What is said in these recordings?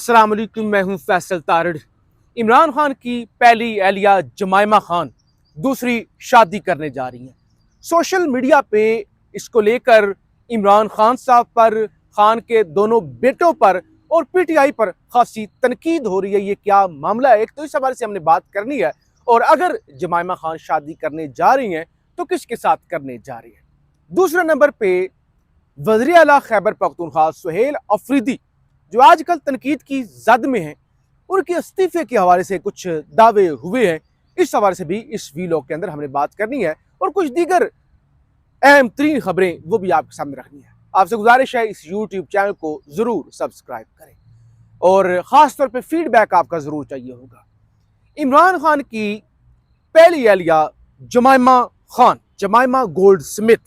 अस्सलाम वालेकुम, मैं हूं फैसल तारड़। इमरान खान की पहली एहलिया जमायमा खान दूसरी शादी करने जा रही हैं। सोशल मीडिया पे इसको लेकर इमरान खान साहब पर, खान के दोनों बेटों पर और पीटीआई पर खासी तनकीद हो रही है। ये क्या मामला है? एक तो इस हवाले से हमने बात करनी है, और अगर जमायमा खान शादी करने जा रही हैं तो किसके साथ करने जा रही है। दूसरे नंबर पे वज़ीर आला खैबर पख्तूनख्वा सुहेल अफरीदी, जो आजकल तनकीद की जद में हैं, उनके इस्तीफे के हवाले से कुछ दावे हुए हैं। इस हवाले से भी इस वीलॉग के अंदर हमने बात करनी है, और कुछ दीगर अहम तरीन खबरें वो भी आपके सामने रखनी है। आपसे गुजारिश है इस यूट्यूब चैनल को जरूर सब्सक्राइब करें, और ख़ास तौर पे फीडबैक आपका ज़रूर चाहिए होगा। इमरान खान की पहली एहलिया जमायमा खान, जमायमा गोल्ड स्मिथ,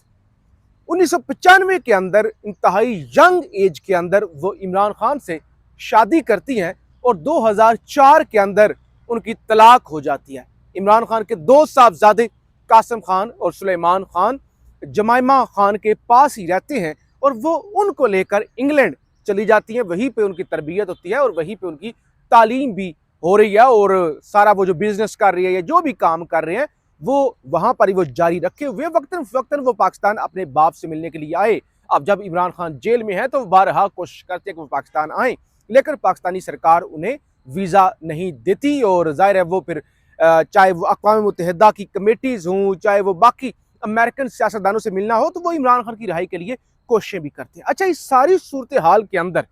1995 के अंदर इंतहाई यंग एज के अंदर वो इमरान खान से शादी करती हैं, और 2004 के अंदर उनकी तलाक हो जाती है। इमरान खान के दो साहबजादे कासिम खान और सुलेमान खान जमायमा खान के पास ही रहते हैं, और वो उनको लेकर इंग्लैंड चली जाती हैं। वहीं पे उनकी तरबियत होती है, और वहीं पे उनकी तालीम भी हो रही है, और सारा वो जो बिजनेस कर रही है या जो भी काम कर रहे हैं वो वहां पर ही वो जारी रखे हुए। वक्तन वक्तन वो पाकिस्तान अपने बाप से मिलने के लिए आए। अब जब इमरान खान जेल में है तो बारहा कोशिश करते हैं कि वो पाकिस्तान आए, लेकिन पाकिस्तानी सरकार उन्हें वीज़ा नहीं देती। और जाहिर है वो फिर चाहे वो अक़वाम मुत्तहिदा की कमेटीज़ हों, चाहे वो बाकी अमेरिकन सियासतदानों से मिलना हो, तो वो इमरान खान की रिहाई के लिए कोशिशें भी करते हैं। अच्छा, इस सारी सूरत हाल के अंदर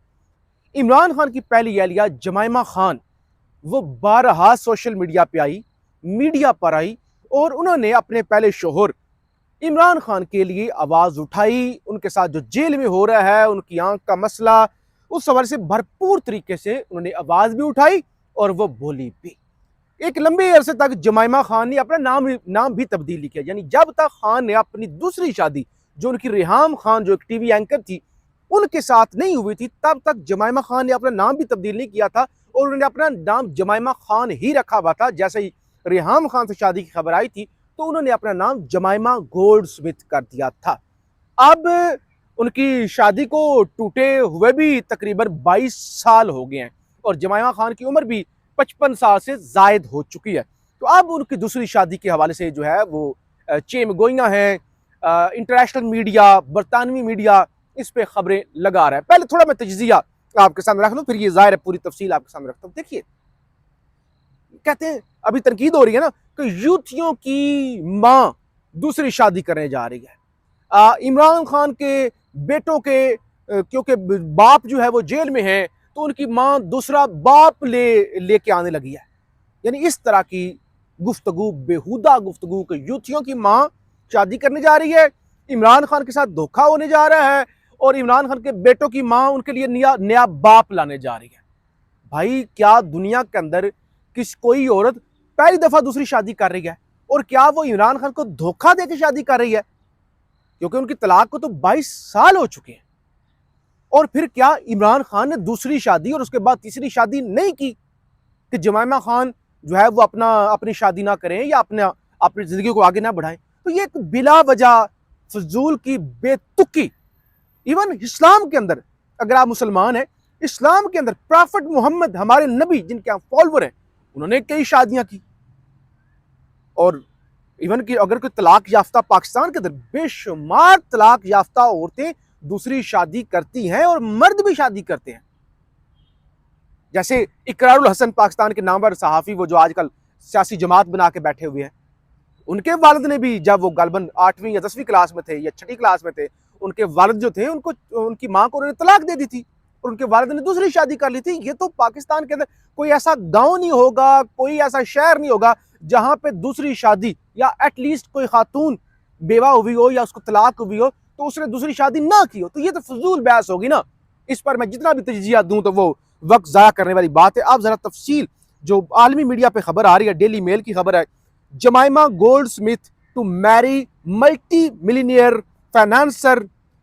इमरान खान की पहली एहलिया जमायमा खान वो बारहा सोशल मीडिया पे आई, मीडिया पर आई, और उन्होंने अपने पहले शोहर इमरान खान के लिए आवाज उठाई। उनके साथ जो जेल में हो रहा है, उनकी आंख का मसला, उस सवाल से भरपूर तरीके से उन्होंने आवाज भी उठाई और वो बोली भी। एक लंबे अरसे तक जमायमा खान ने अपना नाम भी तब्दील किया। यानी जब तक खान ने अपनी दूसरी शादी, जो उनकी रेहाम खान जो एक टीवी एंकर थी, उनके साथ नहीं हुई थी, तब तक जमायमा खान ने अपना नाम भी तब्दील नहीं किया था, और उन्होंने अपना नाम जमायमा खान ही रखा हुआ था। जैसे ही रेहाम खान से शादी की खबर आई थी तो उन्होंने अपना नाम जमायमा गोल्ड स्मिथ कर दिया था। अब उनकी शादी को टूटे हुए भी तकरीबन 22 साल हो गए हैं, और जमायमा खान की उम्र भी 55 साल से जायद हो चुकी है। तो अब उनकी दूसरी शादी के हवाले से जो है वो चेमगोइयां हैं। इंटरनेशनल मीडिया, बरतानवी मीडिया इस पे खबरें लगा रहा है। पहले थोड़ा मैं तजिया आपके सामने रख लूं, फिर ये जाहिर है पूरी तफसील आपके सामने रखता हूं। देखिए, कहते हैं अभी तनकीद हो रही है ना कि यूथियों की मां दूसरी शादी करने जा रही है। इमरान खान के बेटों के क्योंकि बाप जो है वो जेल में है, तो उनकी मां दूसरा बाप लेके आने लगी है। यानी इस तरह की गुफ्तगू, बेहुदा गुफ्तगू कि यूथियों की मां शादी करने जा रही है, इमरान खान के साथ धोखा होने जा रहा है, और इमरान खान के बेटों की मां उनके लिए नया बाप लाने जा रही है। भाई, क्या दुनिया के अंदर कोई औरत पहली दफा दूसरी शादी कर रही है, और क्या वो इमरान खान को धोखा देकर शादी कर रही है? क्योंकि उनकी तलाक को तो 22 साल हो चुके हैं। और फिर क्या इमरान खान ने दूसरी शादी और उसके बाद तीसरी शादी नहीं की कि जमायमा खान जो है वो अपनी शादी ना करें या अपनी जिंदगी को आगे ना बढ़ाएं? तो ये एक बिला वजह फजूल की बेतुकी। इवन इस्लाम के अंदर, अगर आप मुसलमान हैं, इस्लाम के अंदर प्रॉफिट मोहम्मद, हमारे नबी जिनके आप फॉलोअर हैं, उन्होंने कई शादियां की। और इवन कि अगर कोई तलाक याफ्ता पाकिस्तान के अंदर बेशुमार तलाक याफ्ता औरतें दूसरी शादी करती हैं, और मर्द भी शादी करते हैं। जैसे इकरारुल हसन पाकिस्तान के नामवर सहाफ़ी, वो जो आजकल सियासी जमात बना के बैठे हुए हैं, उनके वालिद ने भी, जब वो गलबन 8वीं या 10वीं क्लास में थे या 6ठी क्लास में थे, उनके वालिद जो थे उनको, उनकी मां को उन्होंने तलाक दे दी थी, और उनके वालिद ने दूसरी शादी कर ली थी। ये तो पाकिस्तान के अंदर कोई ऐसा गांव नहीं होगा, कोई ऐसा शहर नहीं होगा जहां पे दूसरी शादी, या एटलीस्ट कोई खातून बेवा हुई हो या उसको तलाक हुई हो तो उसने दूसरी शादी ना की हो। तो ये तो फजूल बहस होगी ना। इस पर मैं जितना भी तजिया दूं तो वो वक्त ज़ाया करने वाली बात है। आप जरा तफसील, जो आलमी मीडिया पे खबर आ रही है, डेली मेल की खबर है, जमायमा gold Smith to marry multi millionaire financer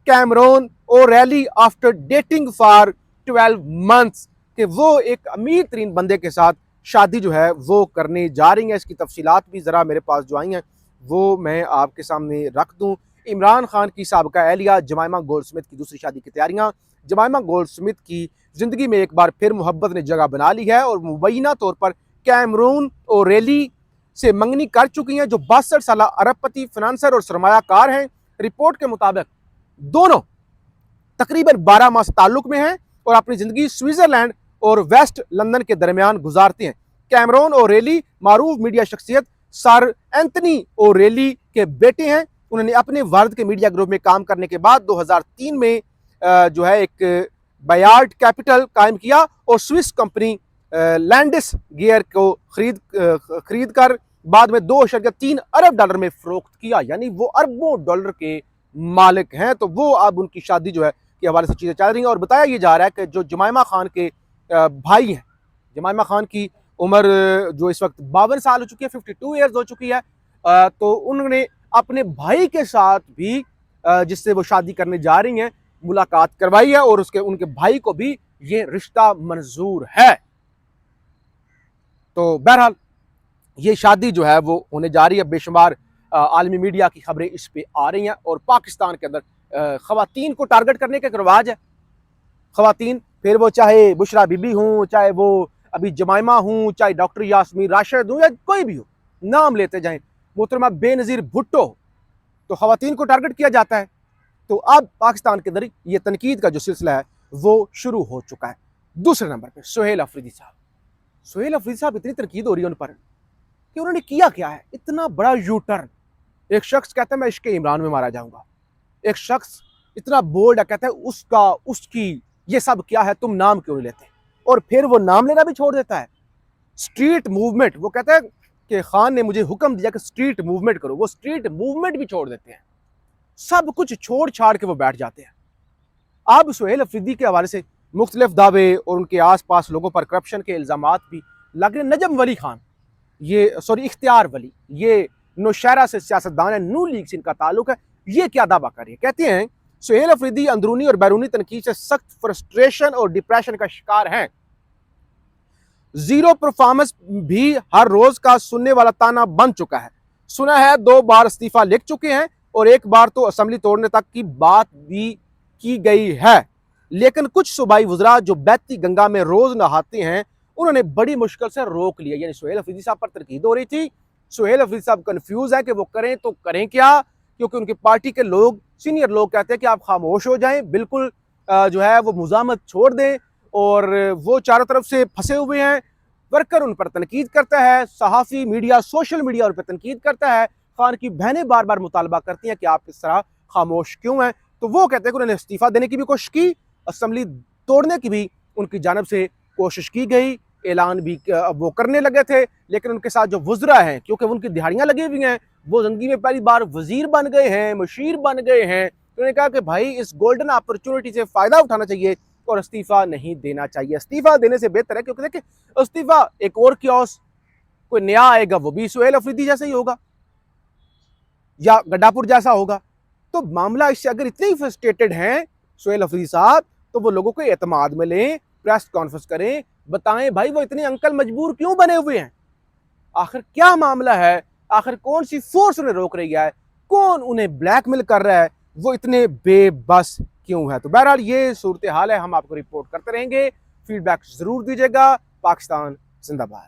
Cameron और rally after dating for 12 months, कि वो एक अमीर तरीन बंदे के साथ शादी जो है वो करने जा रही हैं। इसकी तफसीलात भी ज़रा मेरे पास जो आई हैं वो मैं आपके सामने रख दूं। इमरान खान की साबिका एहलिया जमायमा गोल्ड स्मिथ की दूसरी शादी की तैयारियां जमाइमा गोल्डस्मिथ की जिंदगी में एक बार फिर मोहब्बत ने जगह बना ली है और मुबैना तौर पर कैमरून ओरेली से मंगनी कर चुकी हैं, जो 62 साल अरबपति फाइनेंसर और सरमायाकार हैं। रिपोर्ट के मुताबिक दोनों तकरीबन 12 माह से ताल्लुक में हैं और अपनी जिंदगी स्विट्जरलैंड और वेस्ट लंदन के दरमियान गुजारते हैं। कैमरून ओरेली मारूफ मीडिया शख्सियत सर एंथनी ओरेली के बेटे हैं। उन्होंने अपने वालिद के मीडिया ग्रुप में काम करने के बाद 2003 में जो है एक बयार्ड कैपिटल कायम किया और स्विस कंपनी लैंडिस गियर को खरीद कर बाद में 2.3 अरब डॉलर में फरोख्त किया, यानी वो अरबों डॉलर के मालिक हैं। तो वो अब उनकी शादी जो है के हवाले से चीज़ें चल रही हैं और बताया ये जा रहा है कि जो जमाइमा खान के भाई हैं, जमाइमा खान की उम्र जो इस वक्त 52 साल हो चुकी है, 52 ईयर्स हो चुकी है, तो उन्होंने अपने भाई के साथ भी जिससे वो शादी करने जा रही हैं मुलाकात करवाई है और उनके भाई को भी ये रिश्ता मंजूर है। तो बहरहाल ये शादी जो है वो होने जा रही है। बेशुमार आलमी मीडिया की खबरें इस पे आ रही हैं और पाकिस्तान के अंदर ख़वातीन को टारगेट करने का एक रिवाज है। ख़वातीन फिर वो चाहे बुशरा बीबी हूँ, चाहे वो अभी जमाइमा हूँ, चाहे डॉक्टर यास्मीन राशिद हूँ या कोई भी हो, नाम लेते जाएं, मोहतरमा बेनज़ीर भुट्टो, तो ख़वातीन को टारगेट किया जाता है। तो अब पाकिस्तान के अंदर ये तनकीद का जो सिलसिला है वो शुरू हो चुका है। दूसरे नंबर पर सुहेल अफरीदी साहब, सुहेल अफरीदी साहब इतनी तनकीद हो रही है उन पर कि उन्होंने किया क्या है, इतना बड़ा यू टर्न। एक शख्स कहता है मैं इश्क़ इमरान में मारा जाऊंगा, एक शख्स इतना बोल्ड है कहता है उसका उसकी ये सब क्या है, तुम नाम क्यों नहीं लेते, और फिर वो नाम लेना भी छोड़ देता है। स्ट्रीट मूवमेंट, वो कहता है कि खान ने मुझे हुक्म दिया कि स्ट्रीट मूवमेंट करो, वो स्ट्रीट मूवमेंट भी छोड़ देते हैं, सब कुछ छोड़ छाड़ के वो बैठ जाते हैं। अब सुहेल अफरीदी के हवाले से मुख्तलिफ दावे और उनके आस पास लोगों पर करप्शन के इल्ज़ामात भी लग रहे। नजम वली खान, ये सॉरी इख्तियार वली, ये नौशहरा से सियासतदान है, नून लीग से इनका ताल्लुक है, ये क्या दावा कर रही है, कहते हैं सुहेल अफरीदी अंदरूनी और बैरूनी तनकीद से सख्त फ्रस्ट्रेशन और डिप्रेशन का शिकार हैं। जीरो परफॉर्मेंस भी हर रोज का सुनने वाला ताना बन चुका है। सुना है 2 बार इस्तीफा लिख चुके हैं और एक बार तो असेंबली तोड़ने तक की बात भी की गई है। लेकिन कुछ सूबाई वज़रा जो बैती गंगा में रोज नहाते हैं उन्होंने बड़ी मुश्किल से रोक लिया। यानी सुहेल अफरीदी साहब पर तनकीद हो रही थी, सुहेल अफरीदी साहब कंफ्यूज है कि वो करें तो करें क्या, क्योंकि उनकी पार्टी के लोग, सीनियर लोग कहते हैं कि आप खामोश हो जाएं, बिल्कुल जो है वो मुजामत छोड़ दें, और वो चारों तरफ से फंसे हुए हैं। वर्कर उन पर तनकीद करता है, सहाफ़ी मीडिया, सोशल मीडिया उन पर तनकीद करता है। खान की बहनें बार बार मुतालबा करती हैं कि आप इस तरह खामोश क्यों हैं, तो वो कहते हैं कि उन्होंने इस्तीफ़ा देने की भी कोशिश की, असेंबली तोड़ने की भी उनकी जानब से कोशिश की गई, ऐलान भी वो करने लगे थे, लेकिन उनके साथ जो वज़रा हैं, क्योंकि उनकी दिहाड़ियाँ लगी हुई हैं, वो ज़िंदगी में पहली बार वज़ीर बन गए हैं, मशीर बन गए हैं, तो उन्होंने कहा कि भाई इस गोल्डन अपॉर्चुनिटी से फ़ायदा उठाना चाहिए और इस्तीफ़ा नहीं देना चाहिए। इस्तीफ़ा देने से बेहतर है, क्योंकि देखिए इस्तीफ़ा एक और क्योस कोई नया आएगा वो भी सुहेल अफरीदी जैसा ही होगा या गड्डापुर जैसा होगा। तो मामला इससे अगर इतने ही फ्रस्ट्रेटेड हैं सुहेल अफरीदी साहब, तो वो लोगों को एतमाद में लें, प्रेस कॉन्फ्रेंस करें, बताएं भाई वो इतने अंकल मजबूर क्यों बने हुए हैं, आखिर क्या मामला है, आखिर कौन सी फोर्स उन्हें रोक रही है, कौन उन्हें ब्लैकमेल कर रहा है, वो इतने बेबस क्यों है। तो बहरहाल ये सूरत हाल है, हम आपको रिपोर्ट करते रहेंगे, फीडबैक जरूर दीजिएगा। पाकिस्तान जिंदाबाद।